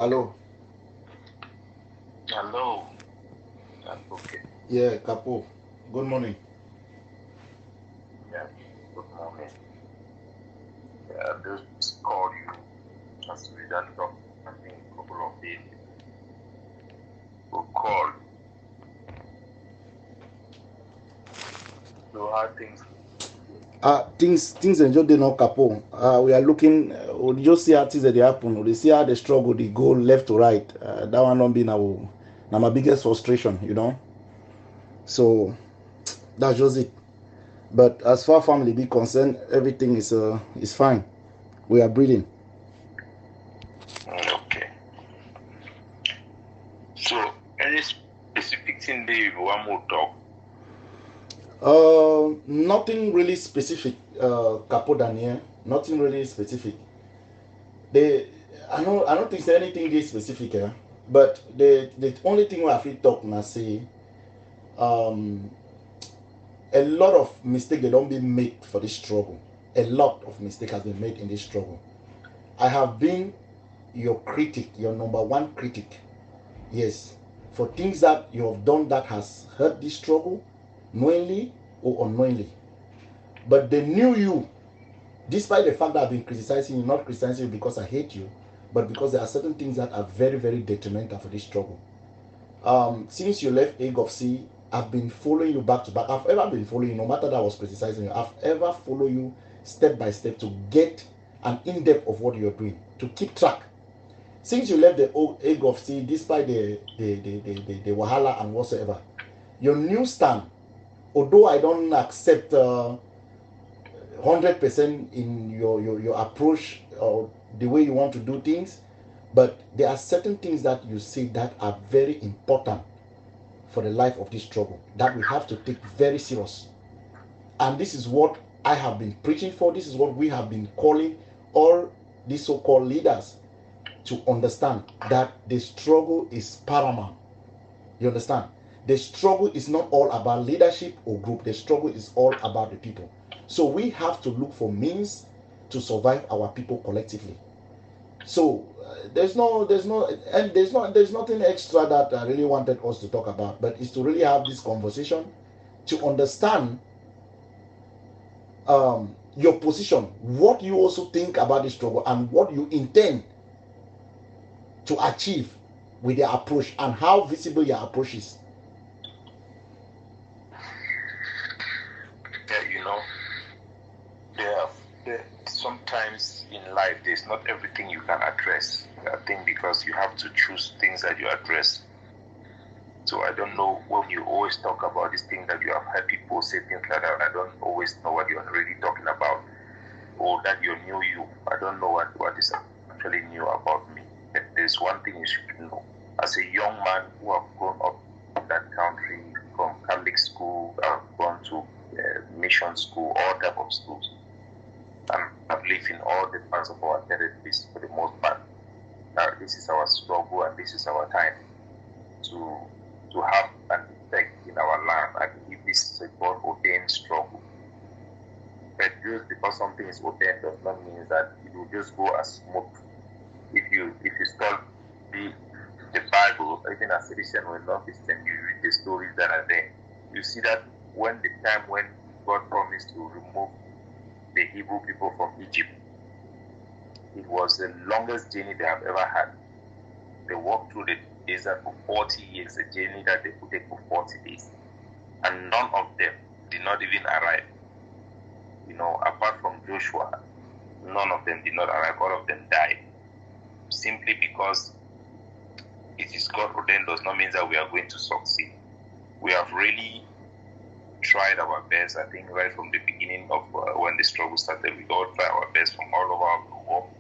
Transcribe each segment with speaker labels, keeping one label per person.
Speaker 1: Hello.
Speaker 2: Hello. Okay.
Speaker 1: Yeah, Capo. Good morning.
Speaker 2: Yeah. Good morning. Yeah, I just called you as we done talk. I think a couple of days ago. Call. So how things?
Speaker 1: Things and just they not Capo. We are looking. We just see how things that they happen. We see how they struggle. They go left to right. That one don't be now. Now my biggest frustration, So that's just it. But as far family be concerned, everything is fine. We are breathing.
Speaker 2: Okay. So any specific thing there you want more talk?
Speaker 1: Nothing really specific. Capo Daniel. Nothing really specific. They, I don't think there's anything really specific. But the only thing we have to talk now say, um, a lot of mistake they don't be made for this struggle. A lot of mistake has been made in this struggle. I have been your critic, your number one critic. Yes, for things that you have done that has hurt this struggle, knowingly or unknowingly. But the new you, despite the fact that I've been criticizing you, not criticizing you because I hate you, but because there are certain things that are very, very detrimental for this struggle. Since you left Egg of Sea, I've been following you back to back. I've ever been following you, no matter that I was criticizing you. I've ever followed you step by step to get an in-depth of what you're doing, to keep track. Since you left the old Egg of Sea, despite the wahala and whatsoever, your new stand, although I don't accept 100% in your approach or the way you want to do things, but there are certain things that you say that are very important for the life of this struggle that we have to take very serious. And this is what I have been preaching for. This is what we have been calling all these so-called leaders to understand, that the struggle is paramount. You understand? The struggle is not all about leadership or group. The struggle is all about the people. So we have to look for means to survive our people collectively. So there's nothing extra that I really wanted us to talk about, but it's to really have this conversation to understand your position, what you also think about the struggle, and what you intend to achieve with your approach, and how visible your approach is.
Speaker 2: Yeah, there sometimes in life there's not everything you can address. I think because you have to choose things that you address. So I don't know, when you always talk about this thing that you have heard people say things like that, I don't always know what you're really talking about, or that you knew you. I don't know what is actually new about me. There's one thing you should know. As a young man who have grown up in that country, from Catholic school, I've gone to mission school, all type of schools, and I've lived in all the parts of our territories for the most part. Now this is our struggle, and this is our time to have an effect in our land. I believe this is a God ordained struggle. But just because something is ordained does not mean that it will just go as smooth. If you study the Bible, even as Christian or non-Christian, you read the stories that are there. You see that when the time when God promised to remove the Hebrew people from Egypt, it was the longest journey they have ever had. They walked through the desert for 40 years, a journey that they could take for 40 days. And none of them did not even arrive. Apart from Joshua, none of them did not arrive. All of them died. Simply because it is God ordained does not mean that we are going to succeed. We have really tried our best. I think right from the beginning of when the struggle started, we all tried our best from all over the world.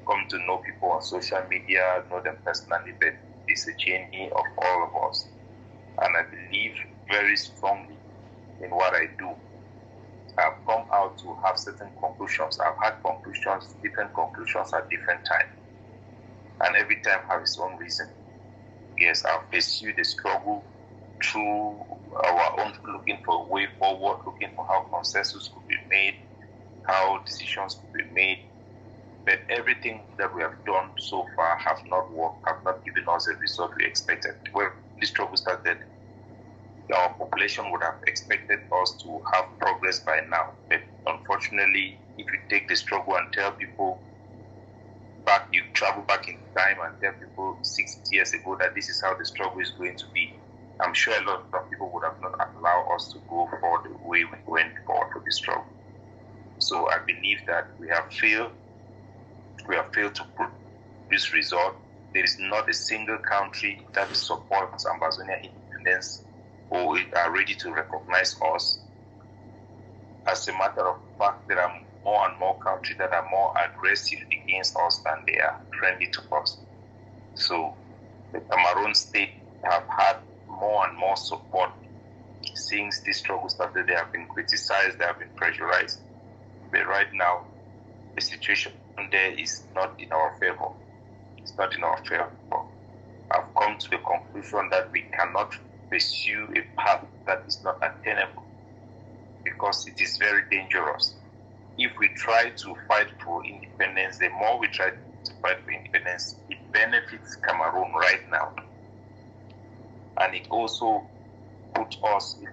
Speaker 2: Come to know people on social media, know them personally, but it's a journey of all of us. And I believe very strongly in what I do. I've come out to have certain conclusions. I've had conclusions, different conclusions at different times. And every time have its own reason. Yes, I've pursued the struggle through our own, looking for a way forward, looking for how consensus could be made, how decisions could be made. But everything that we have done so far have not worked, have not given us the result we expected. When the struggle started, our population would have expected us to have progress by now. But unfortunately, if you take the struggle and tell people back, you travel back in time and tell people 6 years ago that this is how the struggle is going to be, I'm sure a lot of people would have not allowed us to go for the way we went forward for the struggle. So I believe that we have failed. We have failed to produce result. There is not a single country that supports Ambazonian independence or are ready to recognize us. As a matter of fact, there are more and more countries that are more aggressive against us than they are friendly to us. So the Cameroon state have had more and more support since this struggle started. They have been criticized, they have been pressurized. But right now, the situation there is not in our favor. It's not in our favor. I've come to the conclusion that we cannot pursue a path that is not attainable because it is very dangerous. If we try to fight for independence, the more we try to fight for independence, it benefits Cameroon right now. And it also puts us in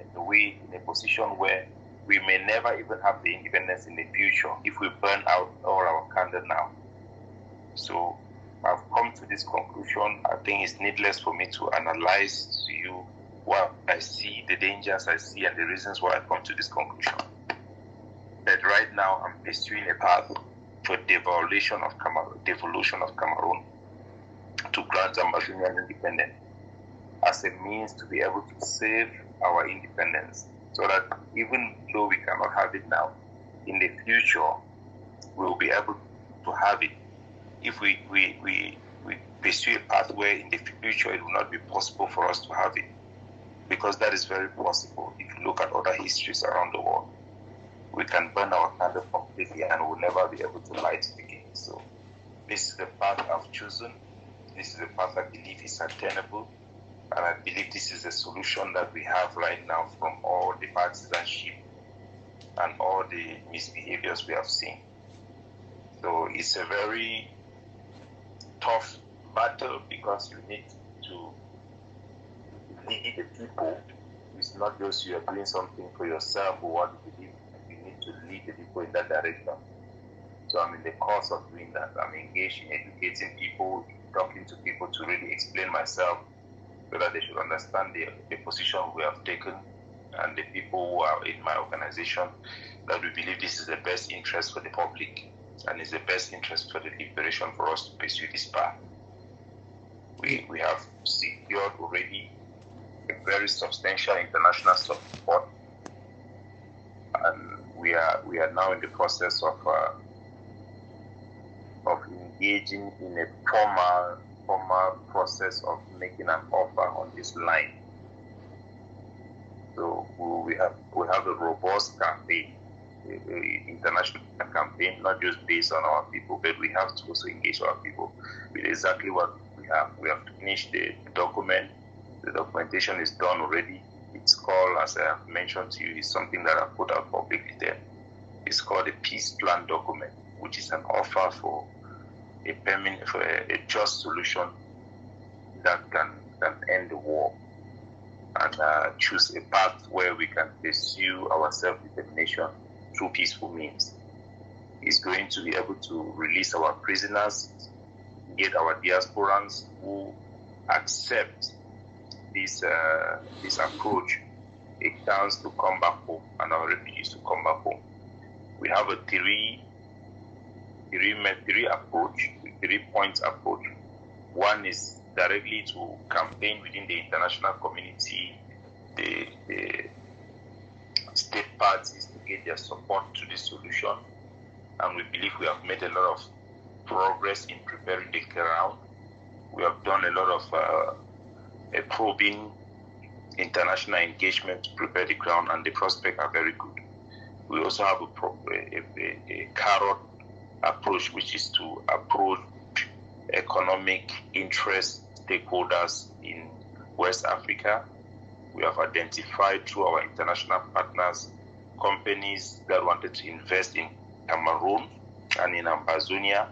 Speaker 2: a position where we may never even have the independence in the future if we burn out all our candle now. So I've come to this conclusion. I think it's needless for me to analyze to you what I see, the dangers I see, and the reasons why I come to this conclusion. But right now, I'm pursuing a path for devolution of Cameroon to grant Ambazonian independence as a means to be able to save our independence, so that even though we cannot have it now, in the future, we will be able to have it. If we pursue a pathway in the future, it will not be possible for us to have it, because that is very possible. If you look at other histories around the world, we can burn our candle completely and we'll never be able to light it again. So this is the path I've chosen. This is the path I believe is attainable. And I believe this is the solution that we have right now from all the partisanship and all the misbehaviors we have seen. So it's a very tough battle because you need to lead the people. It's not just you are doing something for yourself or what you believe. You need to lead the people in that direction. So I'm in the course of doing that. I'm engaged in educating people, talking to people to really explain myself so that they should understand the position we have taken, and the people who are in my organization, that we believe this is the best interest for the public and is the best interest for the liberation for us to pursue this path. We have secured already a very substantial international support, and we are now in the process of engaging in a formal process of making an offer on this line. So we have a robust campaign, a international campaign, not just based on our people, but we have to also engage our people with exactly what we have. We have finished the document. The documentation is done already. It's called, as I have mentioned to you, it's something that I put out publicly there. It's called a peace plan document, which is an offer for a just solution that can end the war and choose a path where we can pursue our self-determination through peaceful means. It's going to be able to release our prisoners, get our diasporans who accept this approach a chance to come back home, and our refugees to come back home. We have a three-point approach. One is directly to campaign within the international community, the state parties, to get their support to this solution. And we believe we have made a lot of progress in preparing the ground. We have done a lot of probing international engagement to prepare the ground, and the prospects are very good. We also have a carrot approach, which is to approach economic interest stakeholders in West Africa. We have identified through our international partners companies that wanted to invest in Cameroon and in Ambazonia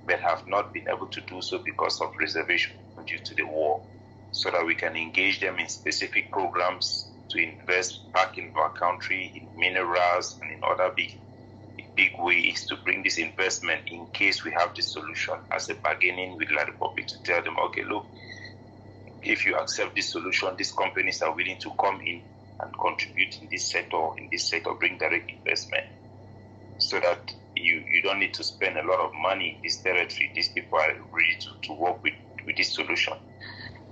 Speaker 2: but have not been able to do so because of reservation due to the war, so that we can engage them in specific programs to invest back in our country in minerals and in other big ways to bring this investment in case we have this solution as a bargaining with La Republic to tell them, okay, look, if you accept this solution, these companies are willing to come in and contribute in this sector, bring direct investment, so that you don't need to spend a lot of money in this territory. These people are ready to work with this solution.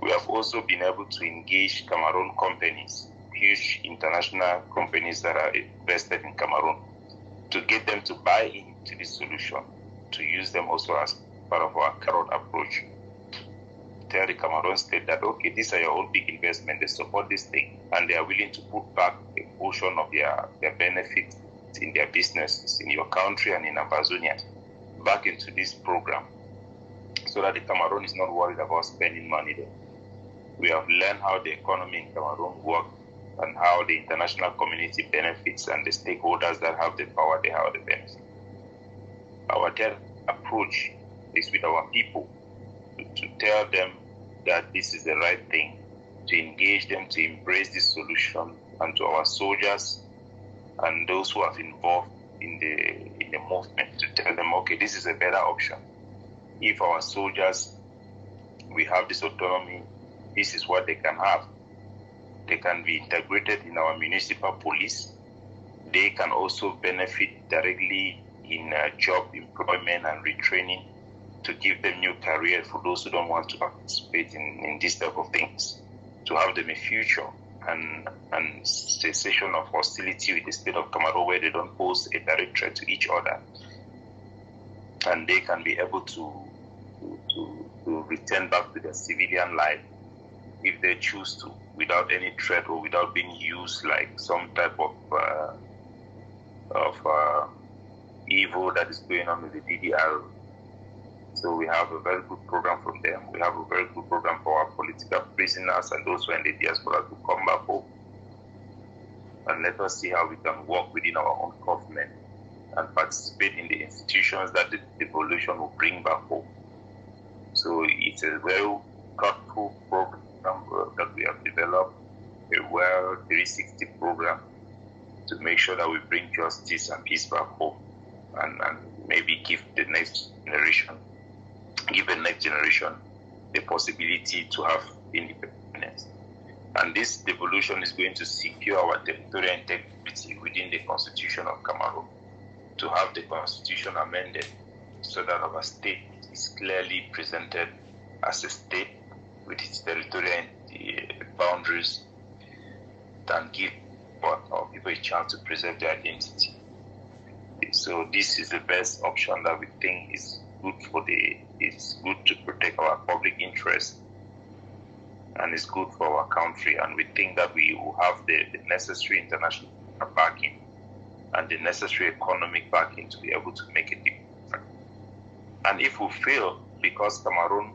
Speaker 2: We have also been able to engage Cameroon companies, huge international companies that are invested in Cameroon, to get them to buy into this solution, to use them also as part of our carrot approach. Tell the Cameroon state that, okay, these are your own big investment, they support this thing, and they are willing to put back a portion of their benefits in their businesses in your country and in Amazonia back into this program, so that the Cameroon is not worried about spending money there. We have learned how the economy in Cameroon works and how the international community benefits, and the stakeholders that have the power, they have the benefit. Our third approach is with our people, to tell them that this is the right thing, to engage them to embrace this solution, and to our soldiers and those who have involved in the movement, to tell them, okay, this is a better option. If our soldiers, we have this autonomy, this is what they can have. They can be integrated in our municipal police. They can also benefit directly in job employment and retraining, to give them new career for those who don't want to participate in this type of things, to have them a future and cessation of hostility with the state of Cameroon, where they don't pose a direct threat to each other, and they can be able to return back to their civilian life if they choose to, without any threat or without being used like some type of evil that is going on with the DDR. So we have a very good program from them. We have a very good program for our political prisoners and those who are in the diaspora to come back home. And let us see how we can work within our own government and participate in the institutions that the devolution will bring back home. So it's a very thoughtful program that we have developed, a well 360 program to make sure that we bring justice and peace back home, and maybe give the next generation the possibility to have independence. And this devolution is going to secure our territorial integrity within the Constitution of Cameroon, to have the Constitution amended so that our state is clearly presented as a state with its territorial boundaries, and give our people a chance to preserve their identity. So this is the best option that we think is good it's good to protect our public interest, and it's good for our country. And we think that we will have the necessary international backing and the necessary economic backing to be able to make a difference. And if we fail because Cameroon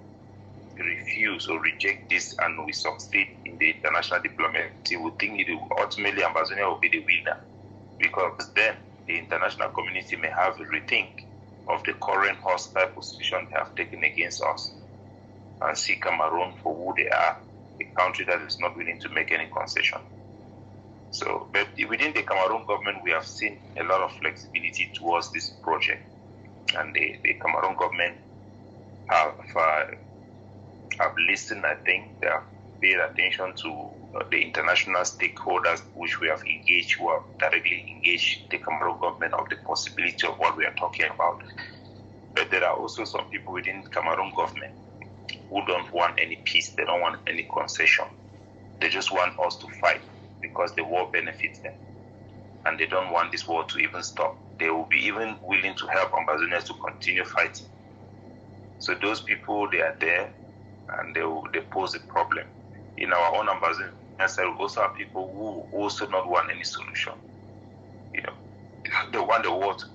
Speaker 2: refuse or reject this and we succeed in the international diplomacy, we think it will ultimately Amazonia will be the winner, because then the international community may have a rethink of the current hostile position they have taken against us, and see Cameroon for who they are, a country that is not willing to make any concession. So, but within the Cameroon government, we have seen a lot of flexibility towards this project, and the Cameroon government have listened. I think they have paid attention to the international stakeholders which we have engaged, who have directly engaged the Cameroon government of the possibility of what we are talking about. But there are also some people within the Cameroon government who don't want any peace. They don't want any concession. They just want us to fight because the war benefits them, and they don't want this war to even stop. They will be even willing to help Ambazonians to continue fighting. So those people, they are there, and they pose a problem. In our own Ambazonia side, we also have people who also not want any solution. They want the war to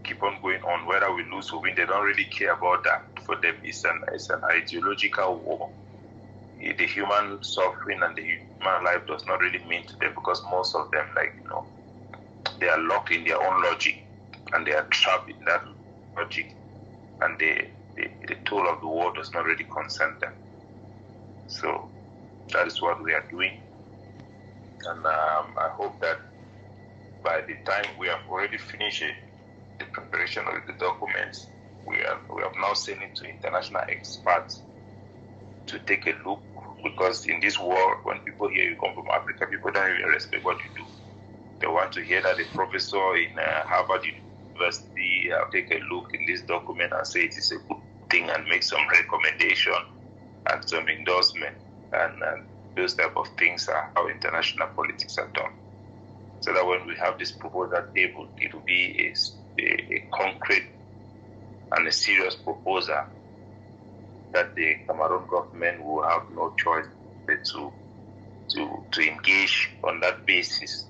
Speaker 2: keep on going on, whether we lose or win. They don't really care about that. For them, it's an ideological war. The human suffering and the human life does not really mean to them, because most of them, they are locked in their own logic, and they are trapped in that logic, and they the toll of the war does not really concern them. So that is what we are doing. And I hope that by the time we have already finished the preparation of the documents, we have now sent it to international experts to take a look, because in this war, when people hear you come from Africa, people don't even respect what you do. They want to hear that a professor in Harvard University take a look in this document and say it is a good thing and make some recommendation and some endorsement, and those type of things are how international politics are done. So that when we have this proposal table, it will be a concrete and a serious proposal that the Cameroon government will have no choice but to engage on that basis.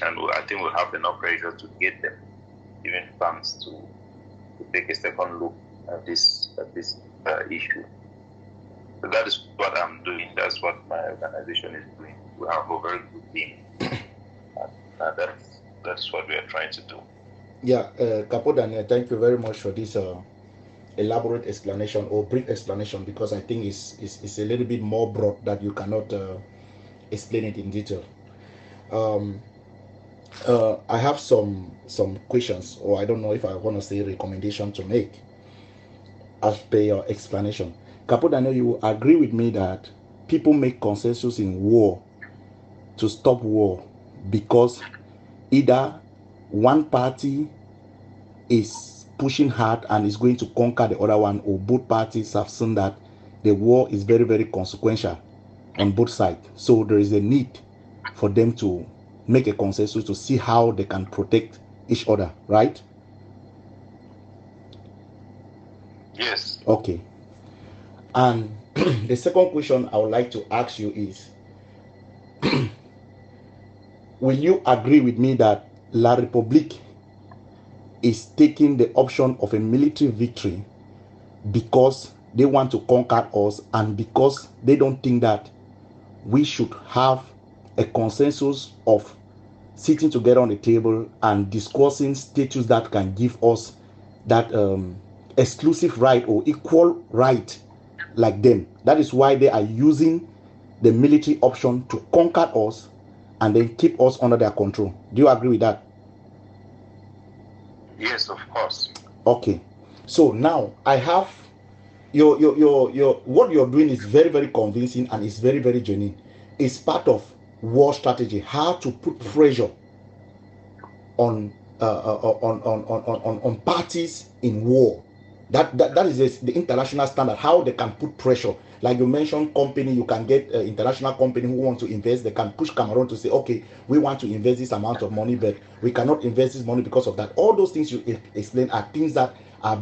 Speaker 2: And I think we'll have enough pressure to get them, even funds, to take a second look at this issue. So that is what I'm doing. That's what my organization is doing. We have a very good team. And that's what we are trying to do.
Speaker 1: Yeah, Capo Daniel, thank you very much for this elaborate explanation or brief explanation, because I think it's a little bit more broad that you cannot explain it in detail. I have some questions, or I don't know if I want to say recommendation to make as per your explanation. Capo Daniel, you agree with me that people make consensus in war to stop war because either one party is pushing hard and is going to conquer the other one, or both parties have seen that the war is very, very consequential on both sides. So there is a need for them to make a consensus to see how they can protect each other, right?
Speaker 2: Yes.
Speaker 1: Okay. And the second question I would like to ask you is, will you agree with me that La République is taking the option of a military victory because they want to conquer us, and because they don't think that we should have a consensus of sitting together on the table and discussing status that can give us that exclusive right or equal right like them? That is why they are using the military option to conquer us and then keep us under their control. Do you agree with that?
Speaker 2: Yes, of course.
Speaker 1: Okay. So now I have your what you're doing is very, very convincing, and it's very, very genuine. It's part of war strategy, how to put pressure on parties in war. That is the international standard, how they can put pressure. Like you mentioned, company, you can get international company who want to invest. They can push Cameroon to say, okay, we want to invest this amount of money, but we cannot invest this money because of that. All those things you explain are things that are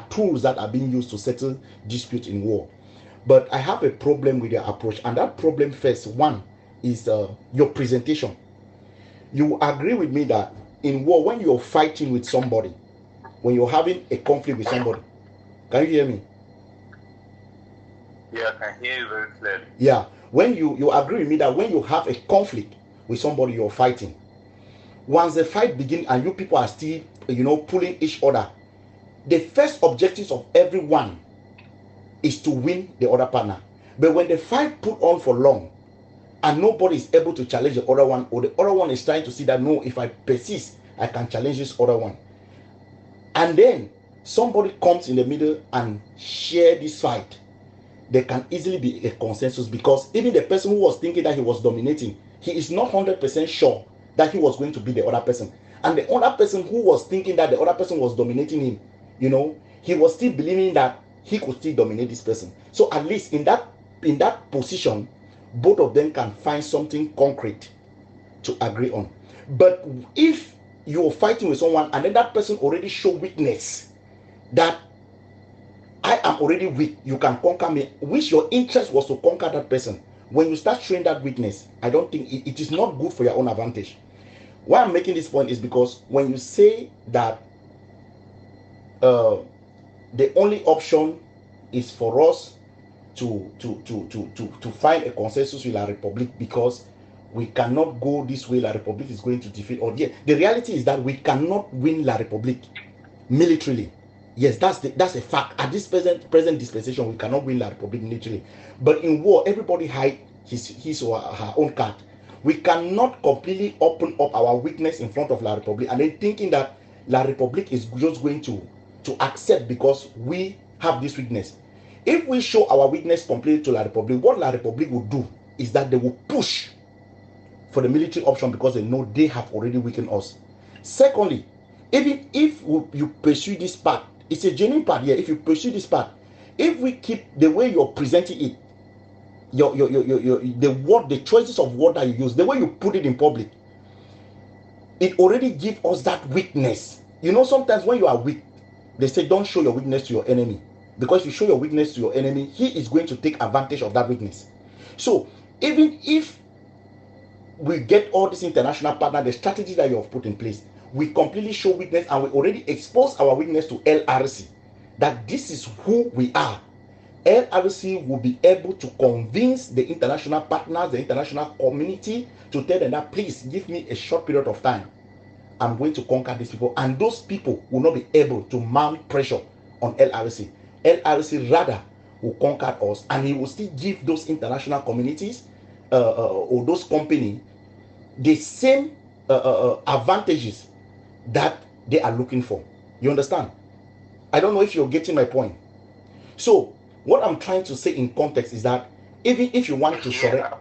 Speaker 1: tools that are being used to settle disputes in war. But I have a problem with your approach, and that problem first one is your presentation. You agree with me that in war, when you're fighting with somebody, when you're having a conflict with somebody, can you hear me?
Speaker 2: Yeah, I can hear you very clearly.
Speaker 1: Yeah, when you agree with me that when you have a conflict with somebody you're fighting, once the fight begins and you people are still pulling each other, the first objective of everyone is to win the other partner. But when the fight put on for long and nobody is able to challenge the other one, or the other one is trying to see that, no, if I persist I can challenge this other one, and then somebody comes in the middle and share this fight, there can easily be a consensus, because even the person who was thinking that he was dominating, he is not 100% sure that he was going to be the other person. And the other person who was thinking that the other person was dominating him, he was still believing that he could still dominate this person. So at least in that position, both of them can find something concrete to agree on. But if you're fighting with someone and then that person already show weakness, that I am already weak, you can conquer me, which your interest was to conquer that person, when you start showing that weakness, I don't think it is not good for your own advantage. Why I'm making this point is because when you say that the only option is for us to find a consensus with La République, because we cannot go this way, La République is going to defeat, or the reality is that we cannot win La République militarily. Yes, that's a fact. At this present dispensation, we cannot win La Republic militarily. But in war, everybody hide his or her own card. We cannot completely open up our weakness in front of La Republic and then thinking that La Republic is just going to accept because we have this weakness. If we show our weakness completely to La Republic, what La Republic will do is that they will push for the military option because they know they have already weakened us. Secondly, even if you pursue this path, it's a genuine path here. If you pursue this path, if we keep the way you're presenting it, the word, the choices of word that you use, the way you put it in public, it already gives us that weakness. You know, sometimes when you are weak, they say don't show your weakness to your enemy, because if you show your weakness to your enemy, he is going to take advantage of that weakness. So even if we get all these international partners, the strategy that you have put in place, we completely show weakness and we already expose our weakness to LRC, that this is who we are. LRC will be able to convince the international partners, the international community, to tell them that please give me a short period of time. I'm going to conquer these people, and those people will not be able to mount pressure on LRC. LRC rather will conquer us, and he will still give those international communities or those companies the same advantages that they are looking for. You understand? I don't know if you're getting my point. So what I'm trying to say in context is that even if you want to surrender,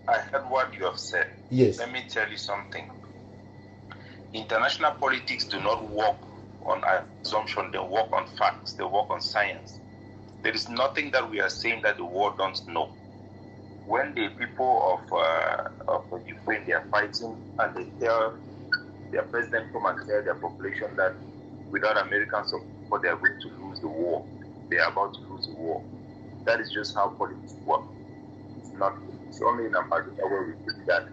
Speaker 2: I heard what you have said.
Speaker 1: Yes.
Speaker 2: Let me tell you something. International politics do not work on assumption, they work on facts, they work on science. There is nothing that we are saying that the world don't know. When the people of Ukraine, they are fighting and they tell their president come and tell their population that without American support they are going to lose the war, they are about to lose the war. That is just how politics work. It's only in America where we think that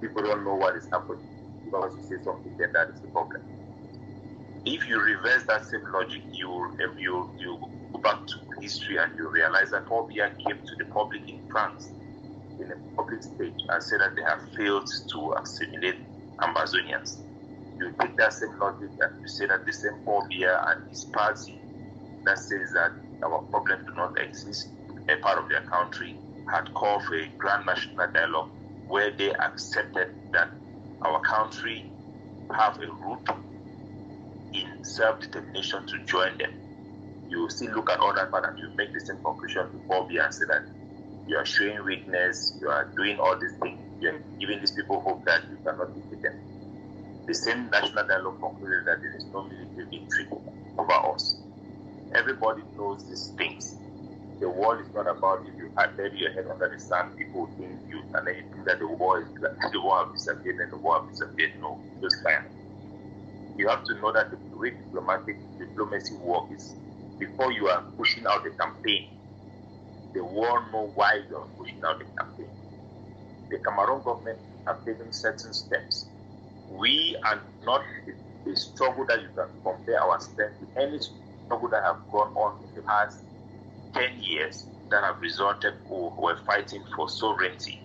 Speaker 2: people don't know what is happening because you say something, then that is the problem. If you reverse that same logic, you go back to history and you realize that Paul Biya came to the public in France in a public stage and said that they have failed to assimilate Amazonians. You take that same logic and you say that the same Paul Biya and his party that says that our problem do not exist a part of their country had called for a grand national dialogue where they accepted that our country have a root in self-determination to join them. You still look at all that part and you make the same conclusion to Paul Biya and say that you are showing weakness, you are doing all these things, you are giving these people hope that you cannot defeat them. The same national dialogue concluded that there is no military victory over us. Everybody knows these things. The war is not about if you had bury your head under the sand, people think you, and then you think that the war have disappeared and the war have disappeared. No, just kind. You have to know that the way diplomacy works is before you are pushing out the campaign, the war know why you are pushing out the campaign. The Cameroon government have taken certain steps. We are not a struggle that you can compare our strength with any struggle that have gone on in the past 10 years that have resulted or were fighting for sovereignty.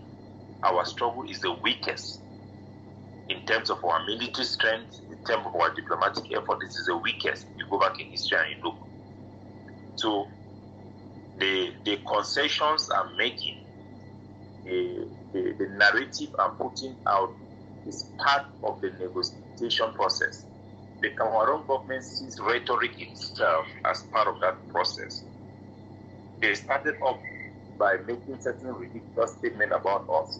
Speaker 2: Our struggle is the weakest in terms of our military strength, in terms of our diplomatic effort. This is the weakest. You go back in history and you look. So the concessions I'm making, the narrative I'm putting out is part of the negotiation process. The Cameroon government sees rhetoric itself as part of that process. They started off by making certain ridiculous statements about us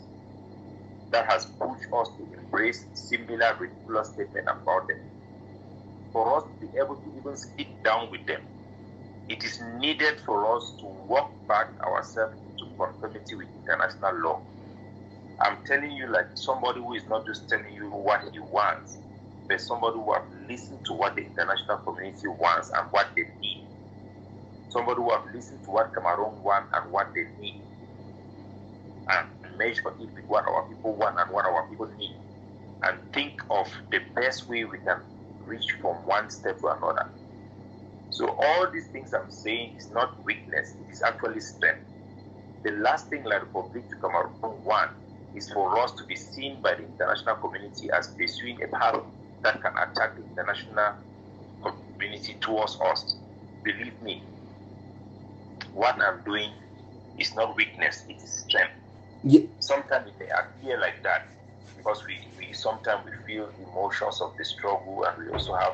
Speaker 2: that has pushed us to embrace similar ridiculous statements about them. For us to be able to even sit down with them, it is needed for us to walk back ourselves into conformity with international law. I'm telling you, like somebody who is not just telling you what he wants, but somebody who has listened to what the international community wants and what they need. Somebody who has listened to what Cameroon wants and what they need, and measure it with what our people want and what our people need, and think of the best way we can reach from one step to another. So all these things I'm saying is not weakness, it is actually strength. The last thing La Republique du Cameroon wants is for us to be seen by the international community as pursuing a path that can attack the international community towards us, believe me, what I'm doing is not weakness, it is strength.
Speaker 1: Yeah.
Speaker 2: Sometimes it may appear like that because we sometimes we feel emotions of the struggle, and we also have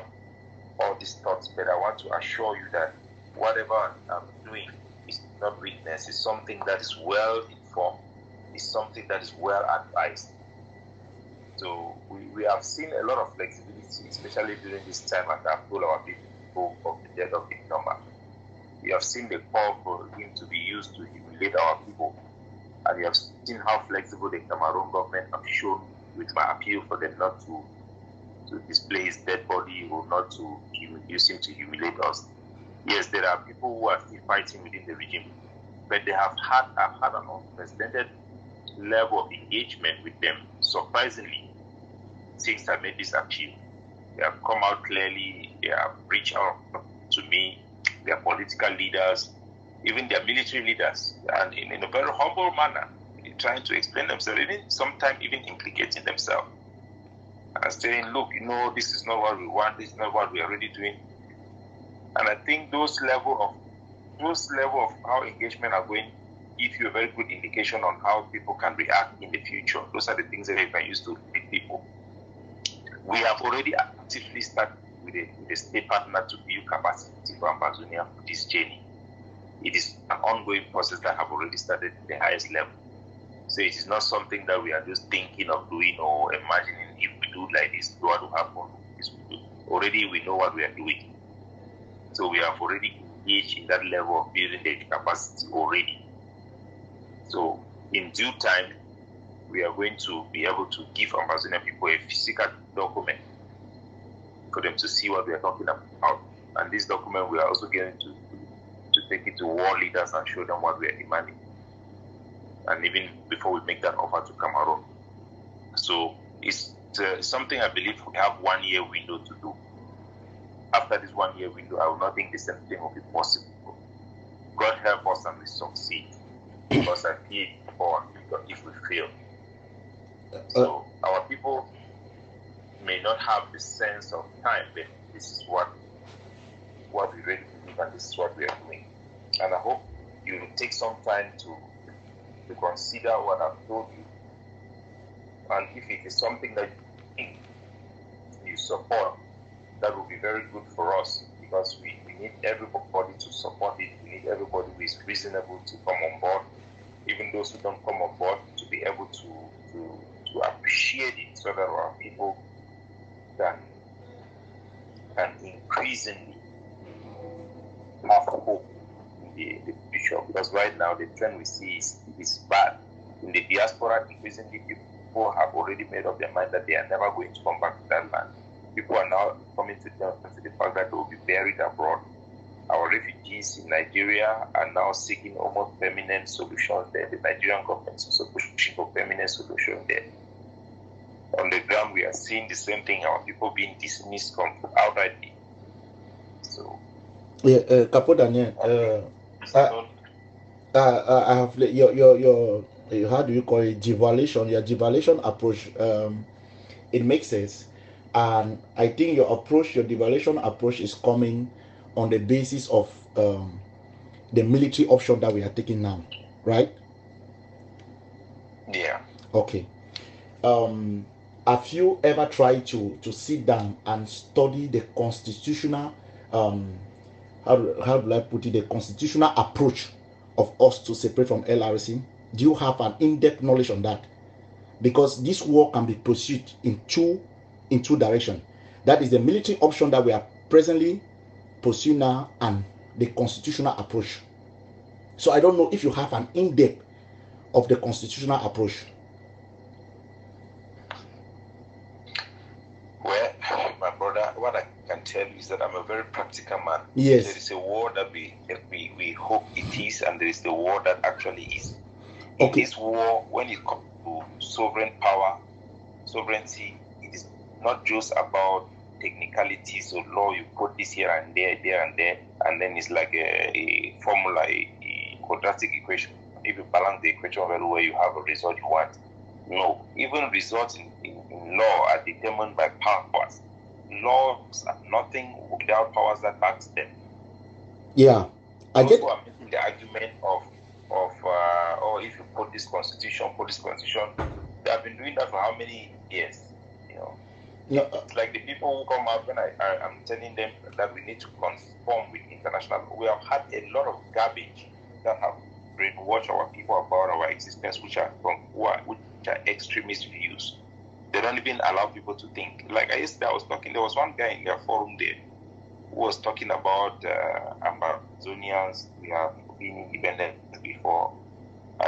Speaker 2: all these thoughts. But I want to assure you that whatever I'm doing is not weakness. It's something that is well informed. It's something that is well advised. So we have seen a lot of flexibility, especially during this time, and I've told our people of the death of the number. We have seen the call for him to be used to humiliate our people. And we have seen how flexible the Cameroon government have shown with my appeal for them not to display his dead body or not to use him to humiliate us. Yes, there are people who are still fighting within the regime, but they have had an unprecedented level of engagement with them, surprisingly, since I made this appeal. They have come out clearly, they have reached out to me, their political leaders, even their military leaders, and in a very humble manner, trying to explain themselves, even sometimes even implicating themselves, and saying, look, this is not what we want, this is not what we are already doing. And I think those level of how engagement are going give you a very good indication on how people can react in the future. Those are the things that you can use to lead people. We have already actively started with a state partner to build capacity for Ambazonia for this journey. It is an ongoing process that have already started at the highest level. So it is not something that we are just thinking of doing or imagining, if we do like this, what will happen. Already we know what we are doing. So we have already engaged in that level of building the capacity already. So in due time, we are going to be able to give Ambazonian people a physical document for them to see what we are talking about. And this document, we are also going to take it to war leaders and show them what we are demanding. And even before we make that offer to Cameroon. So it's something I believe we have 1 year window to do. After this 1 year window, I will not think the same thing will be possible. God help us and we succeed. Because I feel for if we fail. So our people may not have the sense of time, but this is what we really believe, and this is what we are doing. And I hope you will take some time to consider what I've told you. And if it is something that you support, that will be very good for us, because we need everybody to support it. We need everybody who is reasonable to come on board, even those who don't come on board, to be able to appreciate it, so that our people can increasingly have hope in the future. Because right now the trend we see is bad. In the diaspora, increasingly people have already made up their mind that they are never going to come back to that land. People are now coming to terms with the fact that they will be buried abroad. Our refugees in Nigeria are now seeking almost permanent solutions there. The Nigerian government is also pushing for permanent solutions there. On the ground, we are seeing the same thing, our people being dismissed outrightly. So,
Speaker 1: yeah, Capo Daniel, I have your how do you call it, devaluation, your devaluation approach. It makes sense, and I think your devaluation approach is coming on the basis of the military option that we are taking now, right?
Speaker 2: Yeah.
Speaker 1: Okay. Have you ever tried to sit down and study the constitutional how do I put it, the constitutional approach of us to separate from LRC? Do you have an in-depth knowledge on that? Because this war can be pursued in two directions. That is the military option that we are presently pursuing now, and the constitutional approach. So I don't know if you have an in-depth of the constitutional approach.
Speaker 2: Well, my brother, what I can tell you is that I'm a very practical man.
Speaker 1: Yes.
Speaker 2: There is a war that we hope it is, and there is the war that actually is.
Speaker 1: Okay.
Speaker 2: In this war, when it comes to sovereignty, it is not just about technicalities of law. You put this here and there, and then it's like a formula, a quadratic equation. If you balance the equation very well, you have a result you want. No, even results in law are determined by powers. Laws are not nothing without powers that backs them.
Speaker 1: Yeah, I
Speaker 2: Those
Speaker 1: get.
Speaker 2: who are making the argument of if you put this constitution, they have been doing that for how many years? You know,
Speaker 1: No,
Speaker 2: it's like the people who come out when I'm telling them that we need to conform with international. We have had a lot of garbage that have brainwashed our people about our existence, which are extremist views. They don't even allow people to think. Like there was one guy in their forum there who was talking about Amazonians. We have been independent before.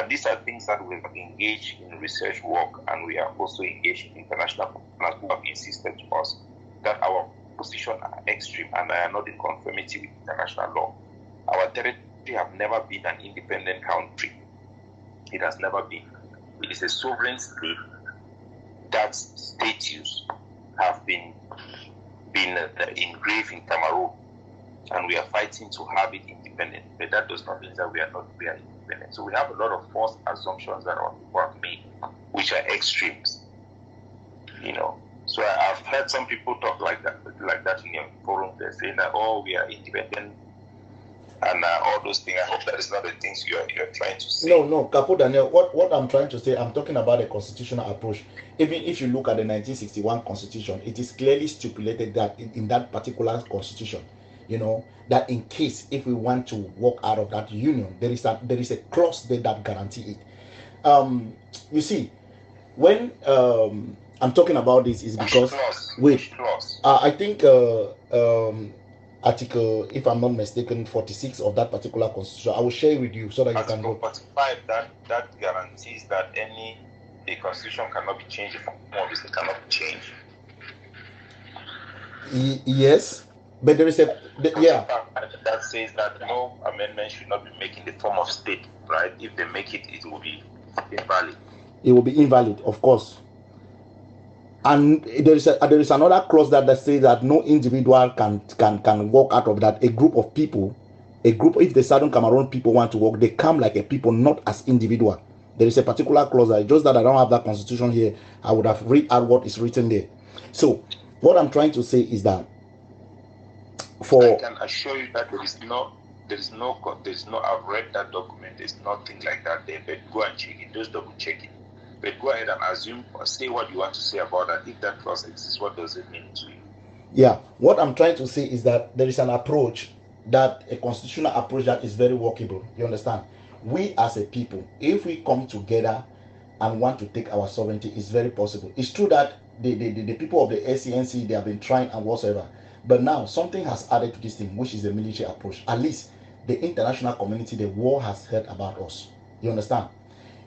Speaker 2: These are things that we have engaged in research work, and we are also engaged in international partners who have insisted to us that our positions are extreme and are not in conformity with international law. Our territory have never been an independent country. It has never been. It is a sovereign state. That status have been engraved in Cameroon, and we are fighting to have it independent. But that does not mean that we are independent. So we have a lot of false assumptions that our people have made, which are extremes. You know. So I've heard some people talk like that in your forum. They're saying that, we are independent and all those things. I hope that is not the things you're trying to say.
Speaker 1: No, Capo Daniel. What I'm trying to say, I'm talking about a constitutional approach. Even if you look at the 1961 Constitution, it is clearly stipulated that in that particular Constitution, that in case if we want to walk out of that union, there is a clause there that guarantee it. You see, when I'm talking about this is because I think article, if I'm not mistaken, 46 of that particular constitution. I will share it with you so that
Speaker 2: article
Speaker 1: you can go.
Speaker 2: 45 that guarantees that the constitution cannot be changed. If obviously cannot be changed.
Speaker 1: Yes, but there is
Speaker 2: that says that no amendment should not be made in the form of state. Right? If they make it, it will be invalid.
Speaker 1: It will be invalid, of course. And there is another clause that says that no individual can walk out of that. A group, if the Southern Cameroon people want to walk, they come like a people, not as individual. There is a particular clause. Just that I don't have that constitution here, I would have read out what is written there. So what I'm trying to say is that
Speaker 2: I can assure you that there is no. I've read that document. There's nothing like that there. But go and check it. Just double check it. But go ahead and assume or say what you want to say about that. If that clause exists, what does it mean to you?
Speaker 1: Yeah, what I'm trying to say is that there is an approach, a constitutional approach that is very workable. You understand? We as a people, if we come together and want to take our sovereignty, it's very possible. It's true that the people of the SCNC, they have been trying and whatsoever. But now something has added to this thing, which is the military approach. At least the international community, the war has heard about us. You understand?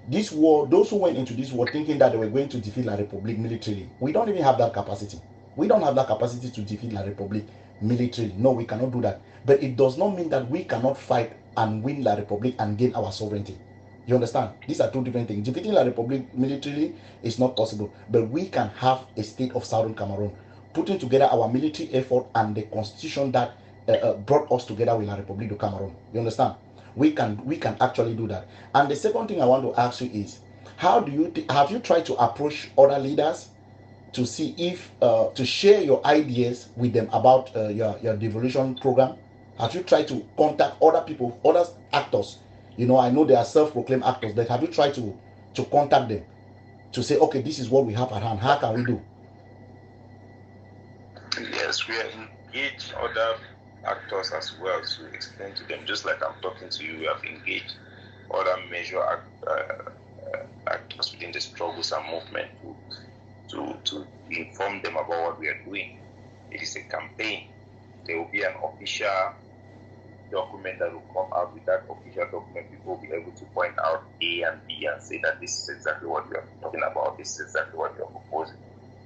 Speaker 1: This war, those who went into this war thinking that they were going to defeat La Republique militarily, we don't even have that capacity. We don't have that capacity to defeat La Republique militarily. No, we cannot do that. But it does not mean that we cannot fight and win La Republique and gain our sovereignty. You understand? These are two different things. Defeating La Republique militarily is not possible. But we can have a state of Southern Cameroon, putting together our military effort and the constitution that brought us together with La Republique de Cameroon. You understand? We can actually do that. And the second thing I want to ask you is, have you tried to approach other leaders to see if to share your ideas with them about your devolution program? Have you tried to contact other people, other actors? I know they are self-proclaimed actors, but have you tried to contact them to say, okay, this is what we have at hand, how can we do?
Speaker 2: Yes, we are engaged other actors as well to explain to them, just like I'm talking to you. We have engaged other major actors within the struggles and movement to inform them about what we are doing. It is a campaign. There will be an official document that will come out. With that official document, people will be able to point out A and B and say that this is exactly what we are talking about, this is exactly what we are proposing.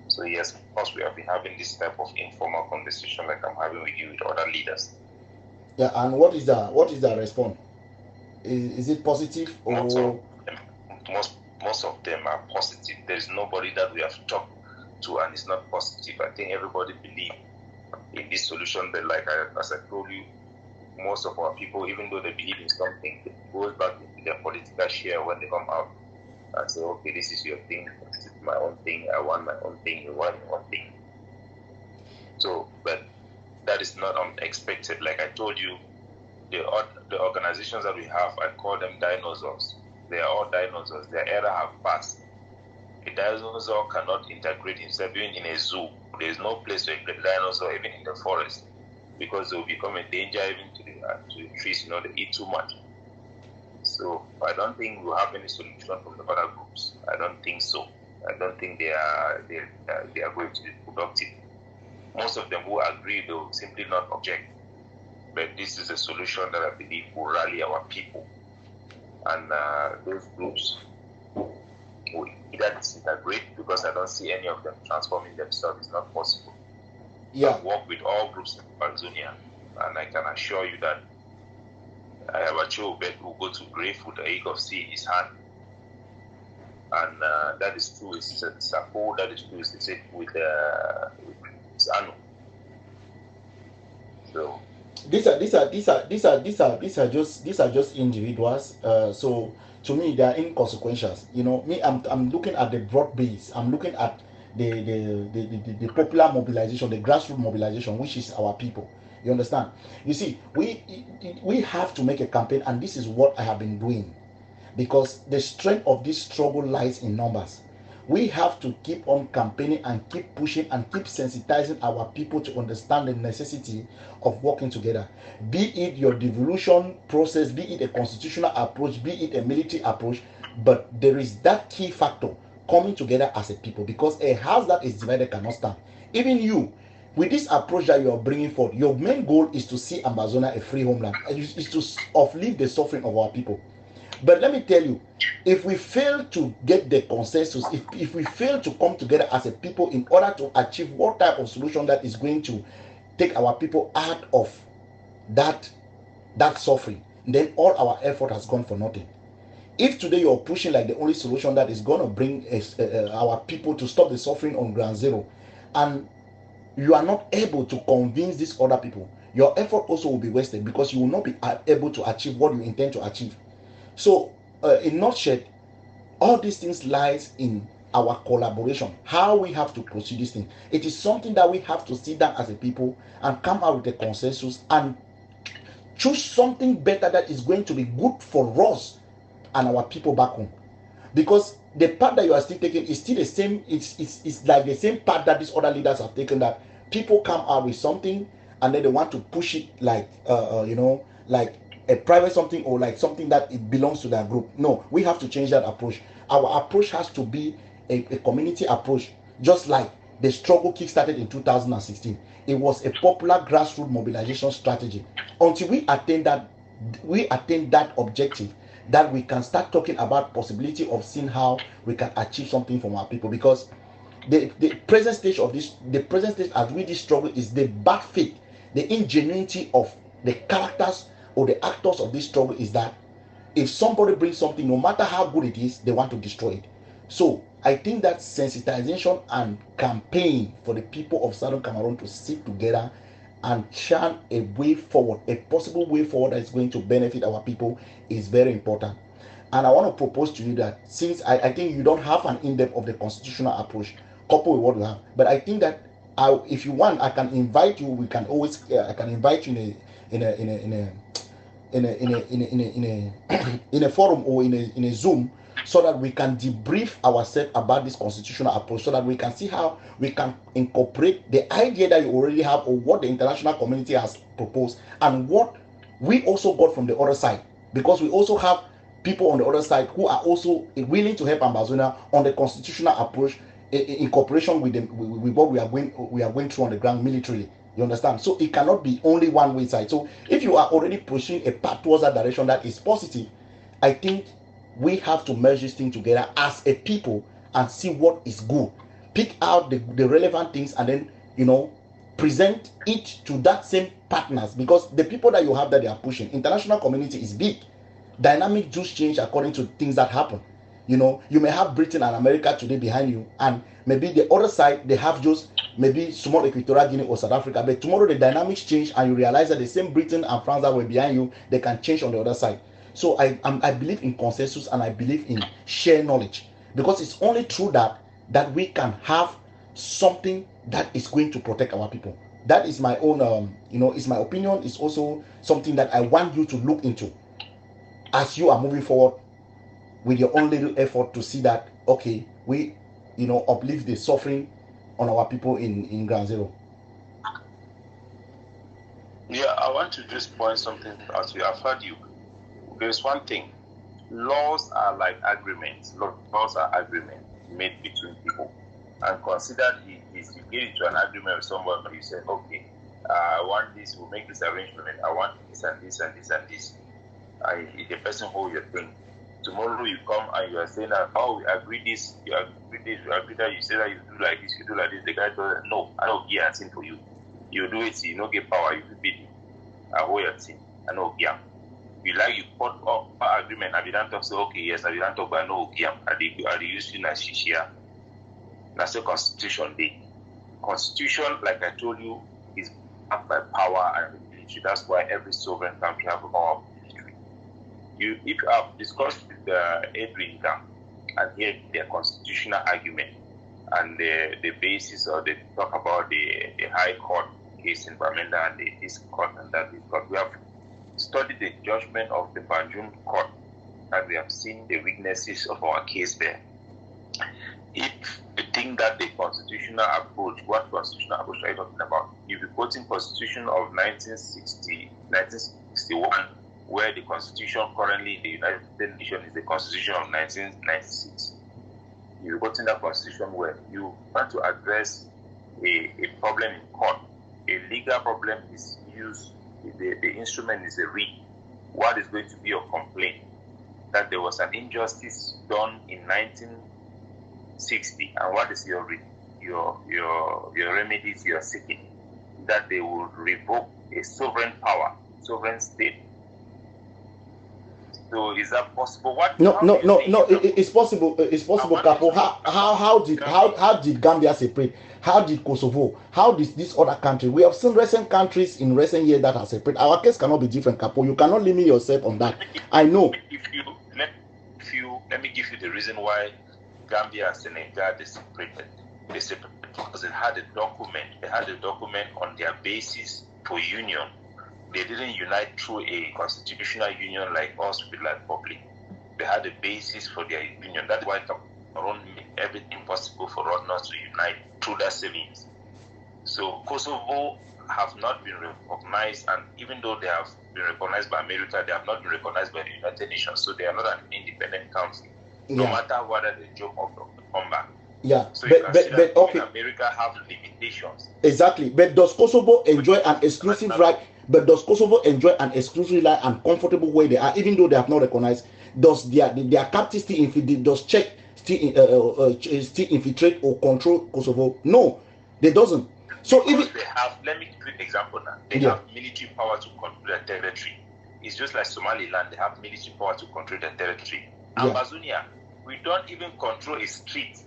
Speaker 2: So yes, of course, we have been having this type of informal conversation like I'm having with you with other leaders.
Speaker 1: Yeah, and what is the response? Is it positive or?
Speaker 2: Most of them are positive. There is nobody that we have talked to and it's not positive. I think everybody believes in this solution, but as I told you, most of our people, even though they believe in something, it goes back into their political share when they come out and say, okay, this is your thing, this is my own thing, I want my own thing, you want your own thing. So, but that is not unexpected. Like I told you, the organizations that we have, I call them dinosaurs. They are all dinosaurs. Their era have passed. A dinosaur cannot integrate himself even in a zoo. There is no place for a dinosaur, even in the forest, because they will become a danger even to the trees. They eat too much. So I don't think we'll have any solution from the other groups. I don't think so. I don't think they are going to be productive. Most of them will agree, they will simply not object. But this is a solution that I believe will rally our people. And those groups will either disintegrate, because I don't see any of them transforming themselves. It's not possible.
Speaker 1: Yeah.
Speaker 2: I work with all groups in Tanzania, and I can assure you that I have a child who go to grave with the egg of seed in his hand. And that is true. It's a whole, that is true. It's with Zanu. So
Speaker 1: these are just individuals. So to me, they are inconsequential. Me, I'm looking at the broad base. I'm looking at the popular mobilization, the grassroots mobilization, which is our people. You understand? You see, we have to make a campaign, and this is what I have been doing, because the strength of this struggle lies in numbers. We have to keep on campaigning and keep pushing and keep sensitizing our people to understand the necessity of working together. Be it your devolution process, be it a constitutional approach, be it a military approach, but there is that key factor, coming together as a people, because a house that is divided cannot stand. Even you, with this approach that you are bringing forth, your main goal is to see Amazona a free homeland, is to uplift the suffering of our people. But let me tell you, if we fail to get the consensus, if we fail to come together as a people in order to achieve what type of solution that is going to take our people out of that suffering, then all our effort has gone for nothing. If today you're pushing like the only solution that is going to bring our people to stop the suffering on ground zero, and you are not able to convince these other people, your effort also will be wasted, because you will not be able to achieve what you intend to achieve. So in nutshell, all these things lies in our collaboration, how we have to proceed this thing. It is something that we have to sit down as a people and come out with a consensus and choose something better that is going to be good for us and our people back home. Because the path that you are still taking is still the same. It's like the same path that these other leaders have taken, that people come out with something and then they want to push it like like a private something, or like something that it belongs to their group. No, we have to change that approach. Our approach has to be a community approach, just like the struggle kick-started in 2016. It was a popular grassroots mobilization strategy. Until we attain that objective, that we can start talking about possibility of seeing how we can achieve something from our people. Because the present stage as we this struggle is the bad faith, the ingenuity of the characters or the actors of this struggle, is that if somebody brings something, no matter how good it is, they want to destroy it. So I think that sensitization and campaign for the people of Southern Cameroon to sit together and chant a way forward, a possible way forward that is going to benefit our people, is very important. And I want to propose to you that, since I think you don't have an in-depth of the constitutional approach coupled with what you have, but I think that if you want, I can invite you. We can always I can invite you in a forum or in a Zoom, so that we can debrief ourselves about this constitutional approach, so that we can see how we can incorporate the idea that you already have, or what the international community has proposed, and what we also got from the other side, because we also have people on the other side who are also willing to help Amazonia on the constitutional approach, in cooperation with them, with what we are going through on the ground militarily. You understand? So it cannot be only one way side. So if you are already pushing a path towards that direction that is positive, I think we have to merge this thing together as a people and see what is good. Pick out the relevant things, and then present it to that same partners, because the people that you have that they are pushing, international community is big. Dynamic just change according to things that happen. You may have Britain and America today behind you, and maybe the other side they have just maybe small Equatorial Guinea or South Africa, but tomorrow the dynamics change and you realize that the same Britain and France that were behind you, they can change on the other side. So I believe in consensus, and I believe in shared knowledge, because it's only through that we can have something that is going to protect our people. That is my own, it's my opinion. It's also something that I want you to look into as you are moving forward with your own little effort to see that, okay, we, uplift the suffering on our people in Ground Zero.
Speaker 2: Yeah, I want to just point something out. I've heard you. There's one thing. Laws are like agreements. Laws are agreements made between people. And consider this: you get into an agreement with someone, and you say, okay, I want this, we'll make this arrangement, I want this and this and this and this. The person hold your thing. Tomorrow you come and you are saying that, oh, we agree this, you agree this, you agree that, you say that you do like this, you do like this. The guy does, no, I don't give a thing for you. You do it, you don't get power, you beat it. I hold your thing, I know give. You like, you put up an agreement, I don't talk, say, okay, yes, I don't talk, but I know give. I use you as shishia. That's the Constitution day. Constitution, like I told you, is backed by power and military. That's why every sovereign country have a power of military. If you have discussed with Adrian Camp and hear their constitutional argument and the basis, or they talk about the High Court case in Bamenda and this court and that court, we have studied the judgment of the Banjul court and we have seen the weaknesses of our case there. If you think that the constitutional approach, what constitutional approach are you talking about? You'll be quoting Constitution of 1961, where the Constitution currently in the United Nations is the Constitution of 1996. You're quoting that Constitution where you want to address a problem in court. A legal problem is used, the instrument is a writ. What is going to be your complaint? That there was an injustice done in 1960, and what is your remedies you are seeking? That they will revoke a sovereign power, sovereign state. So is that possible?
Speaker 1: No. It's possible. It's possible, Capo. How did Gambia separate? How did Kosovo? How did this other country? We have seen recent countries in recent years that are separate. Our case cannot be different, Capo. You cannot limit yourself on that. I know.
Speaker 2: Let me give you the reason why Gambia and Senegal they separated. They separated because they had a document. They had a document on their basis for union. They didn't unite through a constitutional union like us with like public. They had a basis for their union. That's why Cameroon made everything possible for us not to unite through that savings. So Kosovo have not been recognized, and even though they have been recognized by America, they have not been recognized by the United Nations. So they are not an independent country. No matter whether they joke or come back.
Speaker 1: Yeah,
Speaker 2: so
Speaker 1: but okay.
Speaker 2: America have limitations.
Speaker 1: Exactly. But does Kosovo enjoy an exclusive right? But does Kosovo enjoy an exclusive right and comfortable where they are, even though they have not recognized? Does their captives still infiltrate? Does Czech still infiltrate or control Kosovo? No, they doesn't. So
Speaker 2: because if they have, let me give you an example now. They have military power to control their territory. It's just like Somaliland. They have military power to control their territory. Amazonia, we don't even control a street.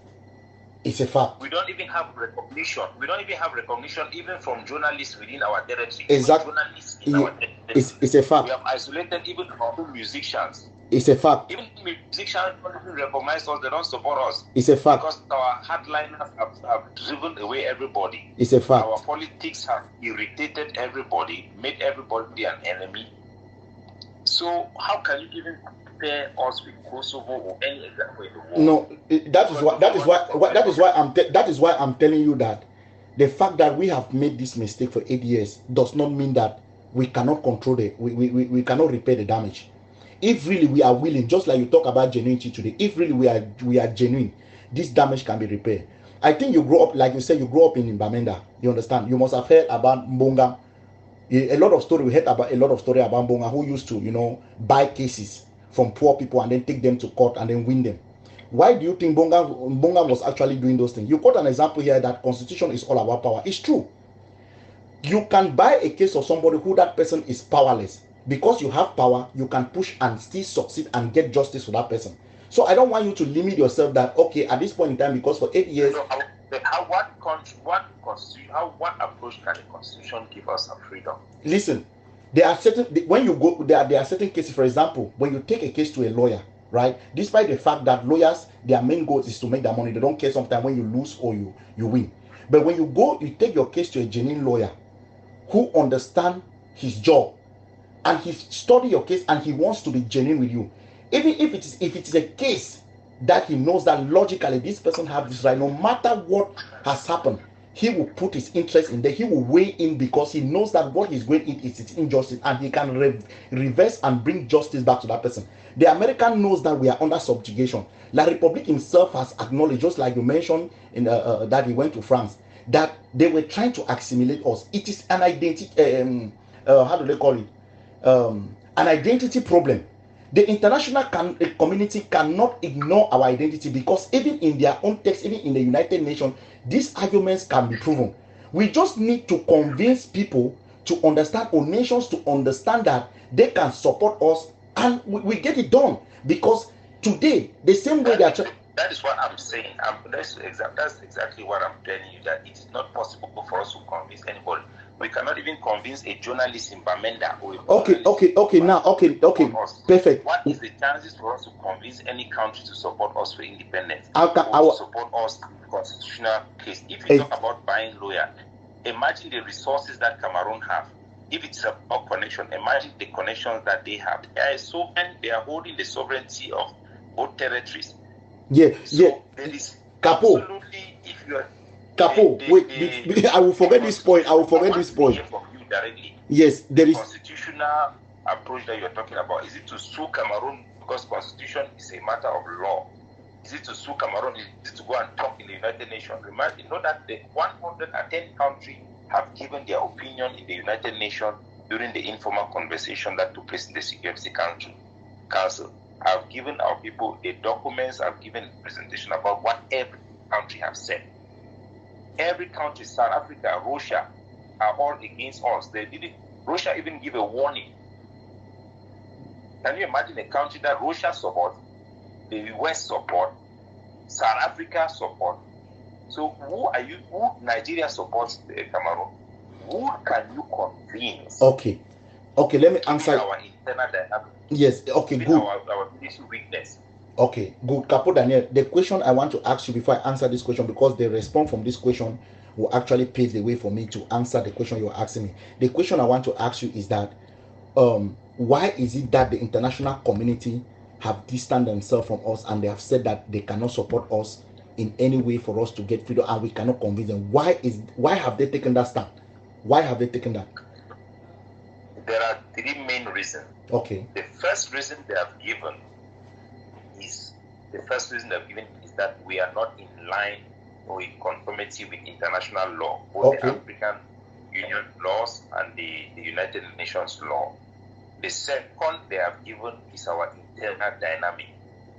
Speaker 1: It's a fact.
Speaker 2: We don't even have recognition. We don't even have recognition even from journalists within our territory.
Speaker 1: Exactly.
Speaker 2: Journalists in our territory.
Speaker 1: It's a fact.
Speaker 2: We have isolated even our own musicians.
Speaker 1: It's a fact.
Speaker 2: Even musicians don't even recognize us. They don't support us.
Speaker 1: It's a fact.
Speaker 2: Because our hardliners have driven away everybody.
Speaker 1: It's a fact.
Speaker 2: Our politics have irritated everybody, made everybody an enemy. So how can you even compare us with Kosovo or any example in the world?
Speaker 1: No, that is why I'm telling you that the fact that we have made this mistake for 8 years does not mean that we cannot control it. We cannot repair the damage. If really we are willing, just like you talk about genuinity today, if really we are genuine, this damage can be repaired. I think you grow up, like you said, you grow up in Bamenda. You understand? You must have heard about Mbonga. A lot of story we heard about Mbonga, who used to, buy cases from poor people and then take them to court and then win them. Why do you think Mbonga was actually doing those things? You quote an example here that constitution is all about power. It's true. You can buy a case of somebody who that person is powerless. Because you have power, you can push and still succeed and get justice for that person. So I don't want you to limit yourself that, okay, at this point in time, because for 8 years...
Speaker 2: So what approach can the constitution give us a freedom?
Speaker 1: Listen, there are certain cases. For example, when you take a case to a lawyer, right? Despite the fact that lawyers, their main goal is to make their money, they don't care sometimes when you lose or you win. But when you go, you take your case to a genuine lawyer who understand his job, and he study your case, and he wants to be genuine with you, even if it is a case that he knows that logically this person has this right, no matter what has happened, he will put his interest in there. He will weigh in, because he knows that what he's going in is injustice, and he can reverse and bring justice back to that person. The American knows that we are under subjugation. La Republic himself has acknowledged, just like you mentioned in that he went to France, that they were trying to assimilate us. It is an identity, how do they call it, an identity problem. The international community cannot ignore our identity, because even in their own text, even in the United Nations, these arguments can be proven. We just need to convince people to understand, or nations to understand, that they can support us, and we get it done. Because today, the same way
Speaker 2: that is what I'm saying. That's exactly what I'm telling you, that it's not possible for us to convince anybody. We cannot even convince a journalist in Bamenda or
Speaker 1: perfect.
Speaker 2: What is the chances for us to convince any country to support us for independence, or to support us in the constitutional case? If you talk about buying lawyer, imagine the resources that Cameroon have. If it's about connection, imagine the connections that they have. They are holding the sovereignty of both territories. There is
Speaker 1: Capo.
Speaker 2: Absolutely, if you are
Speaker 1: Capo, I will forget this point.
Speaker 2: From you directly.
Speaker 1: Yes, there is
Speaker 2: constitutional approach that you are talking about. Is it to sue Cameroon because constitution is a matter of law? Is it to sue Cameroon? Is it to go and talk in the United Nations? Remember, you know that the 110 countries have given their opinion in the United Nations during the informal conversation that took place in the Security Council. I've given our people the documents. I've given a presentation about what every country have said. Every country, South Africa, Russia, are all against us. Russia even give a warning. Can you imagine a country that Russia supports, the US support, South Africa support? So who Nigeria supports Cameroon? Who can you convince?
Speaker 1: Okay, let me answer.
Speaker 2: Our internal dynamic.
Speaker 1: Yes, okay, good.
Speaker 2: Our military weakness.
Speaker 1: Okay, good. Capo Daniel, the question I want to ask you before I answer this question, because the response from this question will actually pave the way for me to answer the question you're asking me. The question I want to ask you is that why is it that the international community have distanced themselves from us, and they have said that they cannot support us in any way for us to get freedom, and we cannot convince them? Why have they taken that stand? Why have they taken that?
Speaker 2: There are three main reasons.
Speaker 1: Okay.
Speaker 2: The first reason they have given is that we are not in line or in conformity with international law, both the African Union laws and the United Nations law. The second they have given is our internal dynamic.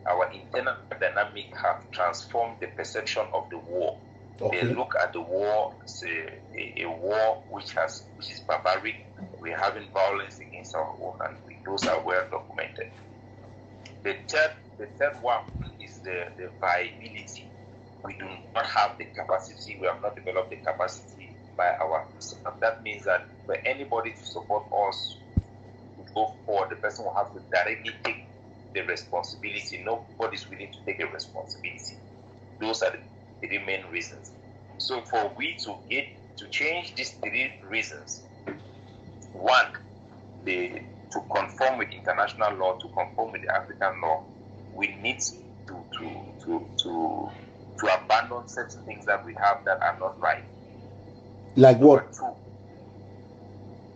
Speaker 2: Our internal dynamic have transformed the perception of the war. Okay. They look at the war as a war which is barbaric. We're having violence against our own, and those are well documented. The third one is the viability. We do not have the capacity. We have not developed the capacity by ourselves. That means that for anybody to support us to go forward, the person will have to directly take the responsibility. Nobody is willing to take a responsibility. Those are the three main reasons. So for we to change these three reasons, one, to conform with international law, to conform with the African law, we need to abandon certain things that we have that are not right.
Speaker 1: Like what?
Speaker 2: Two,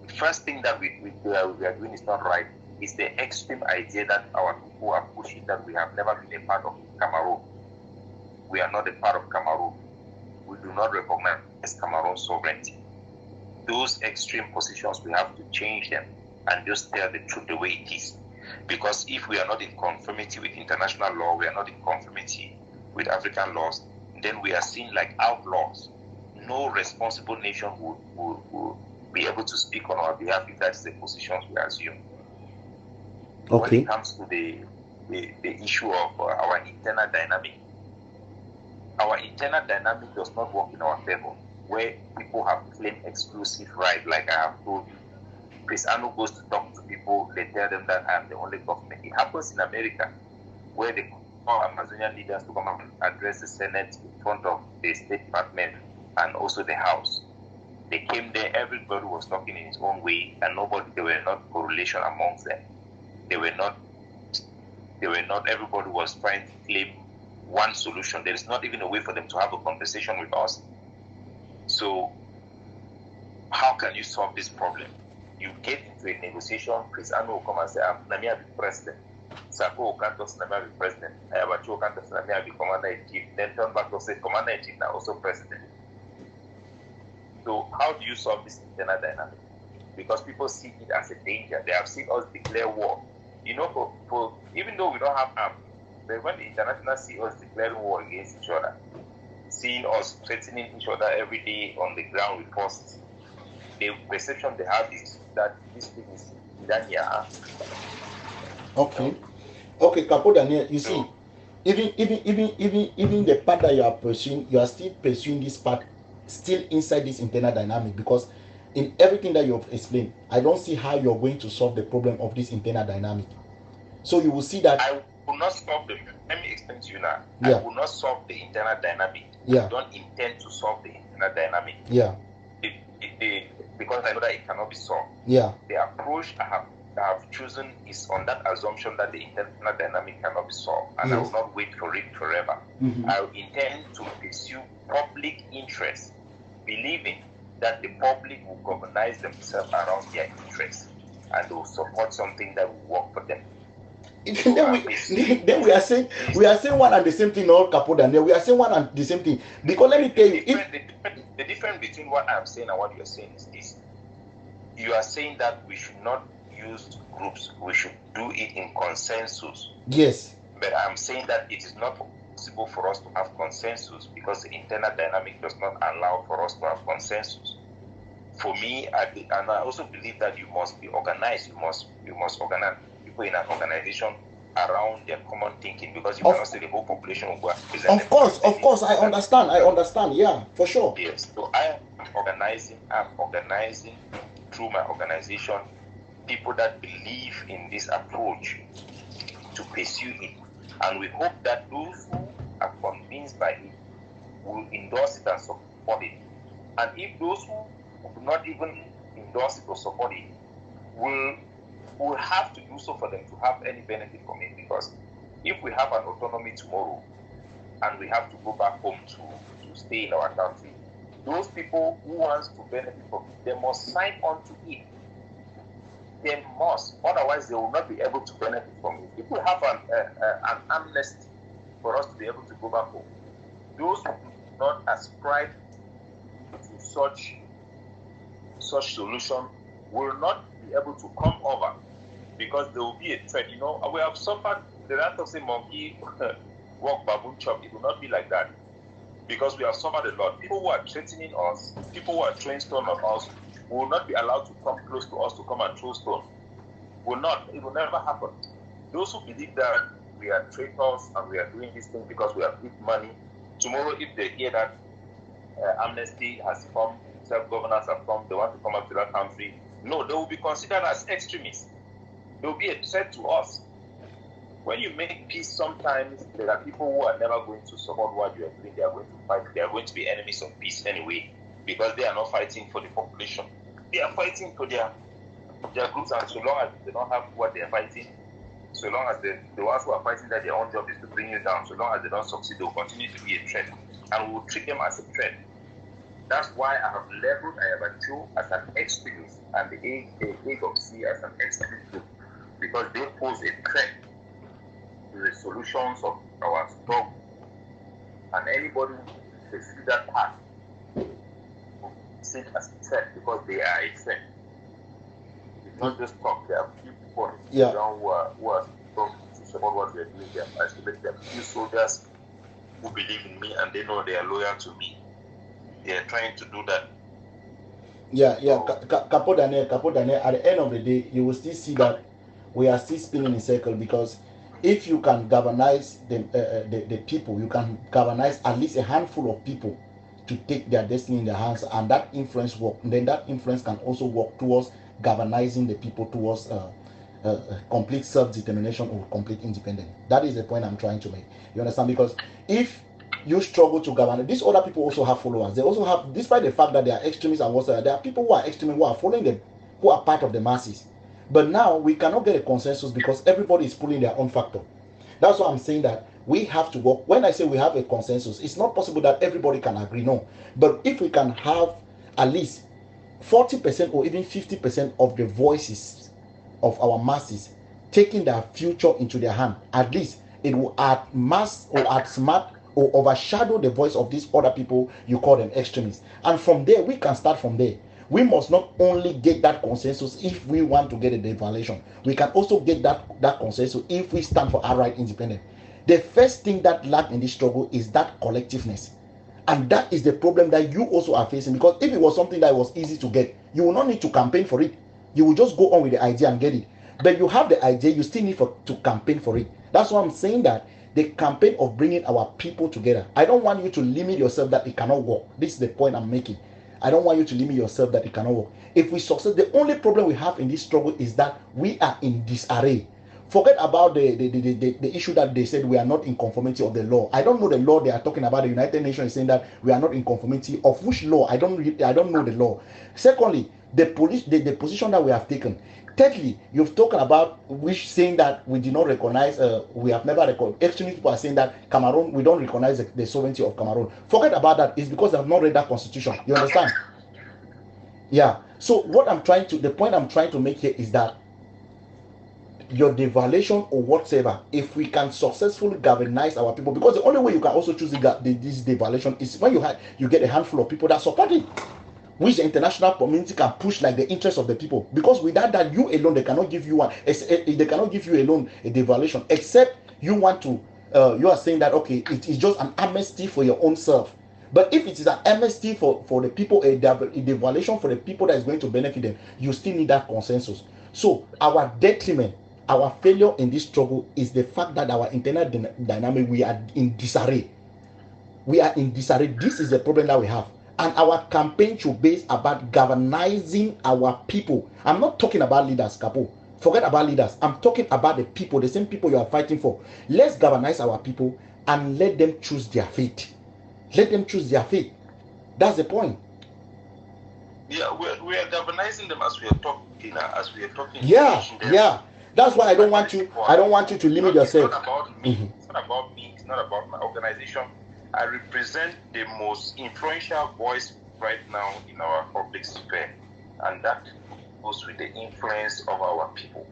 Speaker 2: the first thing that we are doing is not right is the extreme idea that our people are pushing, that we have never been a part of Cameroon. We are not a part of Cameroon. We do not recognize Cameroon's sovereignty. Those extreme positions, we have to change them and just tell the truth the way it is. Because if we are not in conformity with international law, we are not in conformity with African laws, then we are seen like outlaws. No responsible nation will be able to speak on our behalf if that's the positions we assume.
Speaker 1: Okay.
Speaker 2: When it comes to the issue of our internal dynamic does not work in our favor, where people have claimed exclusive right, like I have told you. Chris Anu goes to talk to people, they tell them that I am the only government. It happens in America, where they call Amazonian leaders to come and address the Senate in front of the State Department. and also the House. They came there, everybody was talking in his own way, and there were not correlation amongst them. They were not, everybody was trying to claim one solution. There is not even a way for them to have a conversation with us. So, how can you solve this problem? You get into a negotiation, Chris Anu will come and say, I'm Namia the president. Sako Okantos Namia the president. Ayabacho Okantos Namia the commander-in-chief. Then turn back to say, commander-in-chief now also president. So how do you solve this internal dynamic? Because people see it as a danger. They have seen us declare war. You know, for even though we don't have arms, but when the international see us declaring war against each other, seeing us threatening each other every day on the ground with forces, the perception they have is that this thing is Daniel.
Speaker 1: Okay. Okay, Capo Daniel, you see, even the part that you are pursuing, you are still pursuing this part still inside this internal dynamic, because in everything that you have explained, I don't see how you're going to solve the problem of this internal dynamic. So you will see that
Speaker 2: I will not solve the. Let me explain to you now.
Speaker 1: Yeah.
Speaker 2: I will not solve the internal dynamic.
Speaker 1: Yeah.
Speaker 2: I don't intend to solve the internal dynamic.
Speaker 1: Yeah.
Speaker 2: Because I know that it cannot be solved.
Speaker 1: Yeah.
Speaker 2: The approach I have chosen is on that assumption that the internal dynamic cannot be solved, and
Speaker 1: Yes.
Speaker 2: I will not wait for it forever.
Speaker 1: Mm-hmm.
Speaker 2: I intend to pursue public interest, believing that the public will organize themselves around their interests and they will support something that will work for them.
Speaker 1: Then we are saying one and the same thing, all Capo Daniel. We are saying one and the same thing, because let me tell you,
Speaker 2: the difference between what I'm saying and what you're saying is this: you are saying that we should not use groups, we should do it in consensus.
Speaker 1: Yes.
Speaker 2: But I'm saying that it is not possible for us to have consensus because the internal dynamic does not allow for us to have consensus. For me, and I also believe that you must be organized. You must organize people in an organization around their common thinking, because you cannot say the whole population will go and present.
Speaker 1: Of course, I understand. Yeah, for sure.
Speaker 2: Yes. So I'm organizing through my organization people that believe in this approach to pursue it, and we hope that those who are convinced by it will endorse it and support it. And if those who do not even endorse it or support it will have to do so for them to have any benefit from it, because if we have an autonomy tomorrow and we have to go back home to stay in our country, those people who want to benefit from it, they must sign on to it. They must, otherwise they will not be able to benefit from it. If we have an amnesty for us to be able to go back home, those who do not ascribe to such solution will not be able to come over, because there will be a threat. You know, we have suffered the right of say monkey walk baboon chop. It will not be like that, because we have suffered a lot. People who are threatening us, people who are throwing stone on us, will not be allowed to come close to us to come and throw stone. It will never happen. Those who believe that we are traitors and we are doing this thing because we have big money, tomorrow if they hear that amnesty has come, self-governance have come, they want to come up to that country, no, they will be considered as extremists. They will be a threat to us. When you make peace, sometimes there are people who are never going to support what you are doing. They are going to fight. They are going to be enemies of peace anyway, because they are not fighting for the population. They are fighting for their groups, and so long as they don't have what they are fighting, so long as the ones who are fighting that their own job is to bring you down, so long as they don't succeed, they will continue to be a threat, and we will treat them as a threat. That's why I have labeled Ayabacho as an extremist and the Age of C as an extremist group, because they pose a threat to the solutions of our struggle, and anybody who pursues that path will see it as a threat, because they are a threat. It's not just talk. There are few people around who are strong to support what we are doing. They are isolated. There are few soldiers who believe in me and they know they are loyal to me. They are trying to do that.
Speaker 1: Capo Daniel, at the end of the day, you will still see that we are still spinning in circle, because if you can galvanize the people, you can galvanize at least a handful of people to take their destiny in their hands, and that influence work. Then that influence can also work towards galvanizing the people towards complete self-determination or complete independence. That is the point I'm trying to make. You understand? Because if you struggle to govern. These other people also have followers. They also have, despite the fact that they are extremists and whatsoever, there are people who are extremists who are following them, who are part of the masses. But now we cannot get a consensus because everybody is pulling their own factor. That's why I'm saying that we have to work. When I say we have a consensus, it's not possible that everybody can agree. No. But if we can have at least 40% or even 50% of the voices of our masses taking their future into their hand, at least it will add mass or add smart or overshadow the voice of these other people you call them extremists. And from there, we can start from there. We must not only get that consensus if we want to get a devaluation, we can also get that consensus if we stand for outright independence. The first thing that lack in this struggle is that collectiveness. And that is the problem that you also are facing, because if it was something that was easy to get, you will not need to campaign for it. You will just go on with the idea and get it. But you have the idea, you still need to campaign for it. That's why I'm saying that the campaign of bringing our people together, I don't want you to limit yourself that it cannot work. This is the point I'm making. I don't want you to limit yourself that it cannot work. If we succeed, the only problem we have in this struggle is that we are in disarray. Forget about the issue that they said we are not in conformity of the law. I don't know the law they are talking about. The United Nations is saying that we are not in conformity of which law? I don't know the law. Secondly, the position that we have taken. Thirdly, you've talked about which saying that we did not recognize, we have never recognized. Extremist people are saying that Cameroon, we don't recognize the sovereignty of Cameroon. Forget about that. It's because they have not read that constitution. You understand? Yeah. So the point I'm trying to make here is that your devaluation or whatever, if we can successfully galvanize our people, because the only way you can also choose this devaluation is when you get a handful of people that support it, which the international community can push like the interest of the people. Because without that, you alone, they cannot give you alone a devaluation, except you want to you are saying that okay, it is just an amnesty for your own self. But if it is an amnesty for the people, a devaluation for the people that is going to benefit them, you still need that consensus. So our detriment, our failure in this struggle is the fact that our internal dynamic, we are in disarray. We are in disarray. This is the problem that we have. And our campaign should be about galvanizing our people. I'm not talking about leaders, Capo. Forget about leaders. I'm talking about the people, the same people you are fighting for. Let's galvanize our people and let them choose their fate. Let them choose their fate. That's the point.
Speaker 2: Yeah, we are galvanizing them as we are talking.
Speaker 1: Yeah. That's why I don't want you to limit yourself.
Speaker 2: It's not about me. Mm-hmm. It's not about me. It's not about my organization. I represent the most influential voice right now in our public sphere, and that goes with the influence of our people.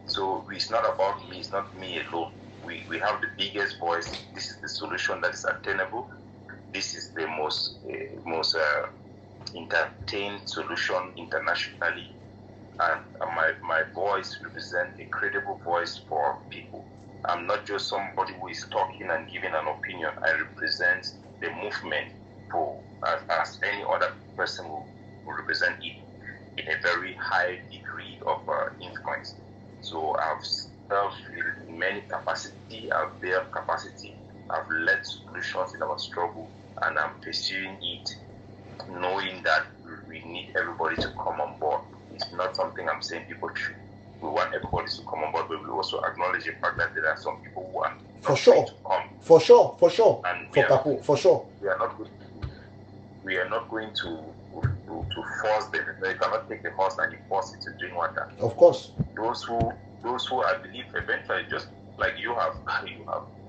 Speaker 2: So it's not about me. It's not me alone. We have the biggest voice. This is the solution that is attainable. This is the most entertained solution internationally, and my voice represents a credible voice for people. I'm not just somebody who is talking and giving an opinion. I represent the movement as any other person will represent it in a very high degree of influence. So I've served in many capacity, I've built capacity, I've led solutions in our struggle, and I'm pursuing it, knowing that we need everybody to come on board. It's not something I'm saying people should. We want everybody to come on board, but we also acknowledge the fact that there are some people who are
Speaker 1: for sure to come. For sure. And for sure.
Speaker 2: We are not going to force them. You cannot take the horse and you force it to drink water.
Speaker 1: Of course.
Speaker 2: Those who I believe eventually, just like you have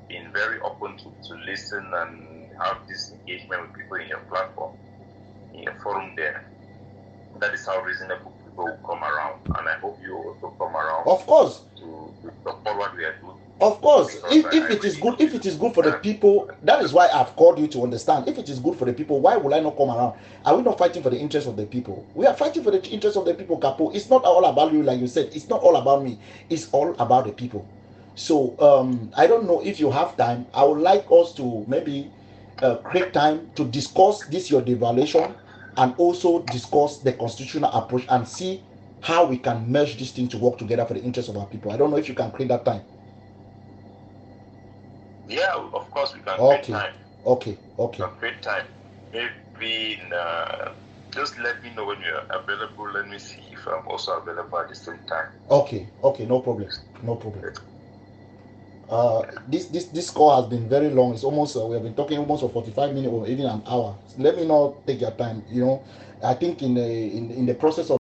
Speaker 2: been very open to listen and have this engagement with people in your platform, in your forum there. That is how reasonable people will come around, and I hope you also come around.
Speaker 1: Of course.
Speaker 2: To support what we are doing.
Speaker 1: Of course, if it is good for the people, that is why I've called you to understand. If it is good for the people, why will I not come around? Are we not fighting for the interest of the people? We are fighting for the interest of the people, Capo. It's not all about you, like you said. It's not all about me. It's all about the people. So I don't know if you have time. I would like us to maybe create time to discuss this your devaluation, and also discuss the constitutional approach and see how we can merge this thing to work together for the interest of our people. I don't know if you can create that time.
Speaker 2: Yeah, of course we can create time.
Speaker 1: Okay.
Speaker 2: We can create time. Maybe just let me know when you're available. Let me see if I'm also available at the same time.
Speaker 1: Okay, no problem. This call has been very long. It's almost we have been talking almost for 45 minutes or even an hour. Let me not take your time. I think in the process of